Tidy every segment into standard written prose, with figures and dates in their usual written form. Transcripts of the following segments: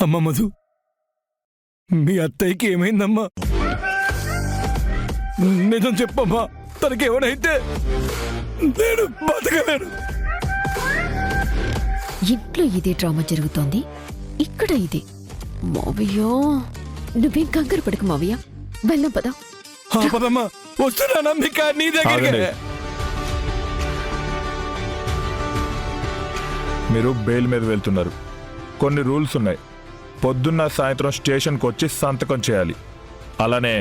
అమ్మ మధు, మీ అత్తయ్యకి ఏమైందమ్మా? నిజం చెప్పమ్మా, తనకేమైతే నేను బతకలేను. ఇంట్లో ఇదే డ్రామా జరుగుతోంది, ఇక్కడ ఇదే. మావయ్య నువ్వేం కంగారు పడకు మావయ్య, వెళ్దాం పదా. పదమ్మా, వస్తున్నానంబిక నీ దగ్గరికి. మీరు బెయిల్ మీద వెళ్తున్నారు. కొన్ని రూల్స్ ఉన్నాయి. పొద్దున్న సాయంత్రం స్టేషన్కి వచ్చి సంతకం చేయాలి. అలానే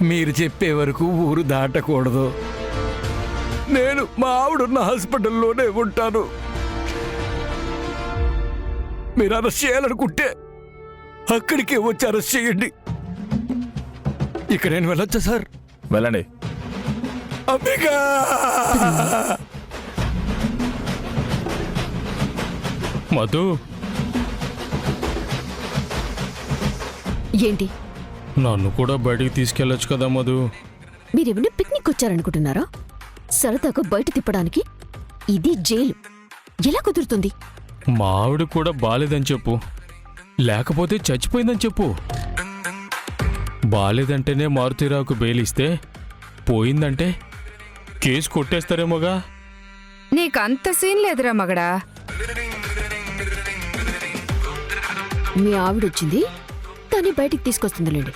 మీరు చెప్పే వరకు ఊరు దాటకూడదు. నేను మా ఆవిడున్న హాస్పిటల్లోనే ఉంటాను. మీరు అరెస్ట్ చేయాలనుకుంటే అక్కడికే వచ్చి అరెస్ట్ చేయండి. ఇక నేను వెళ్ళొచ్చా సార్? వెళ్ళండి. అంబిక, మధు, ఏంటి? నన్ను కూడా బయటికి తీసుకెళ్ళొచ్చు కదా మధు. మీరేమైనా పిక్నిక్ వచ్చారనుకుంటున్నారా? సరదాగా బయట తిప్పడానికి? ఇది జైలు, ఎలా కుదురుతుంది? మా ఆవిడ కూడా బాలేదని చెప్పు, లేకపోతే చచ్చిపోయిందని చెప్పు. బాలేదంటేనే మారుతీరావుకు బెయిలిస్తే పోయిందంటే కేసు కొట్టేస్తారేమోగా. నీకంత సీన్ లేదురా మగడా. మీ ఆవిడొచ్చింది, తనే బయటికి తీసుకొస్తుందిలేండి.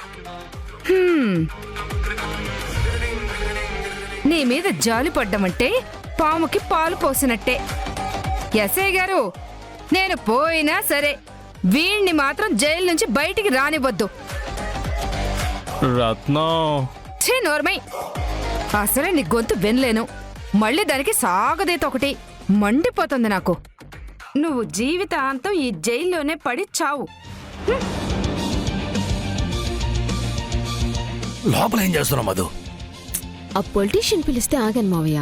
నీ మీద జాలి పడ్డమంటే పాముకి పాలు పోసినట్టే. ఎస్ఐ గారు, నేను పోయినా సరే వీణ్ణి మాత్రం జైలు నుంచి బయటికి రానివ్వద్దు. రత్నం, ఛీ నోర్మై, అసలే నీ గొంతు వినలేను, మళ్ళీ దానికి సాగదీత ఒకటి. మండిపోతుంది నాకు. నువ్వు జీవితాంతం ఈ జైల్లోనే పడి చావు. లోపల ఏం చేస్తున్నావు మధు? ఆ పొలిటీషియన్ పిలిస్తే ఆగాను మావయ్య.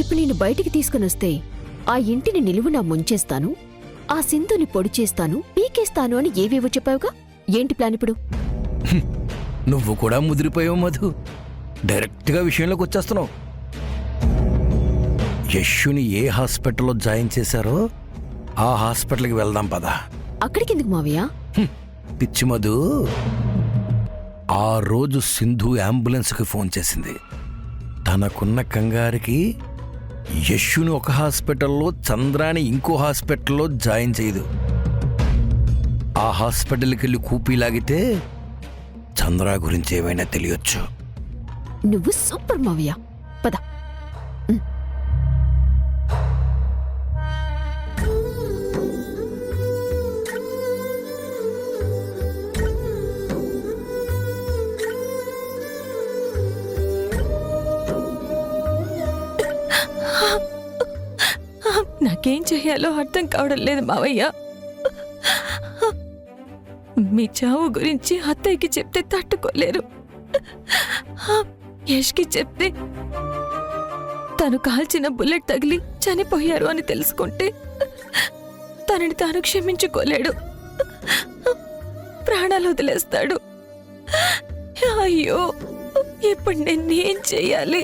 ఇప్పుడు నేను బయటికి తీసుకుని వస్తే ఆ ఇంటిని నిలువునా ముంచేస్తాను, ఆ సింధుని పొడి చేస్తాను, పీకేస్తాను అని ఏవేవో చెప్పావుగా. ఏంటి ప్లాన్ ఇప్పుడు? నువ్వు కూడా ముదిరిపోయావు మధు. డైరెక్ట్గా విషయంలోకి వచ్చేస్తున్నావు. యశుని ఏ హాస్పిటల్లో జాయిన్ చేశారో ఆ హాస్పిటల్కి వెళ్దాం పదా. అక్కడికెందుకు మావయ్య? పిచ్చి మధు, ఆ రోజు సింధు అంబులెన్స్కి ఫోన్ చేసింది. తనకున్న కంగారికి యశుని ఒక హాస్పిటల్లో, చంద్రాని ఇంకో హాస్పిటల్లో జాయిన్ చేయదు. ఆ హాస్పిటల్కి వెళ్ళి కూపీ లాగితే చంద్ర గురించి ఏమైనా తెలియచ్చు. నువ్వు సూపర్ మావయ్య, పద. నాకేం చెయ్యాలో అర్థం కావడం లేదు మావయ్య. మీ చావు గురించి అత్తయ్యకి చెప్తే తట్టుకోలేరు. యష్కి చెప్తే తను కాల్చిన బుల్లెట్ తగిలి చనిపోయారు అని తెలుసుకుంటే తనని తాను క్షమించుకోలేడు, ప్రాణాలు వదిలేస్తాడు. అయ్యో, ఇప్పుడు నేనేం చెయ్యాలి?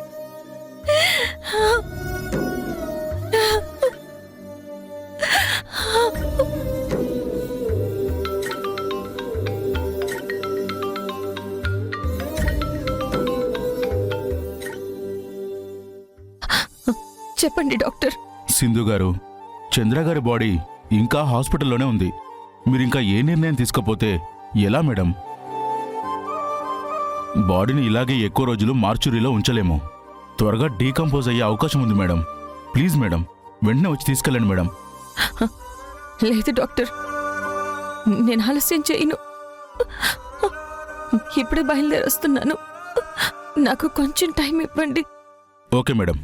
చెప్పండి డాక్టర్. సింధు గారు, చంద్రగారి బాడీ ఇంకా హాస్పిటల్లోనే ఉంది. మీరింకా ఏ నిర్ణయం తీసుకోపోతే ఎలా మేడం? బాడీని ఇలాగే ఎక్కువ రోజులు మార్చురీలో ఉంచలేము. త్వరగా డీకంపోజ్ అయ్యే అవకాశం ఉంది మేడం. ప్లీజ్ మేడం, వెంటనే వచ్చి తీసుకెళ్ళండి మేడం. లేదు డాక్టర్, నేను ఆలస్యం చేయను. ఇప్పుడే బయలుదేరొస్తున్నాను. నాకు కొంచెం టైం ఇవ్వండి. Okay madam.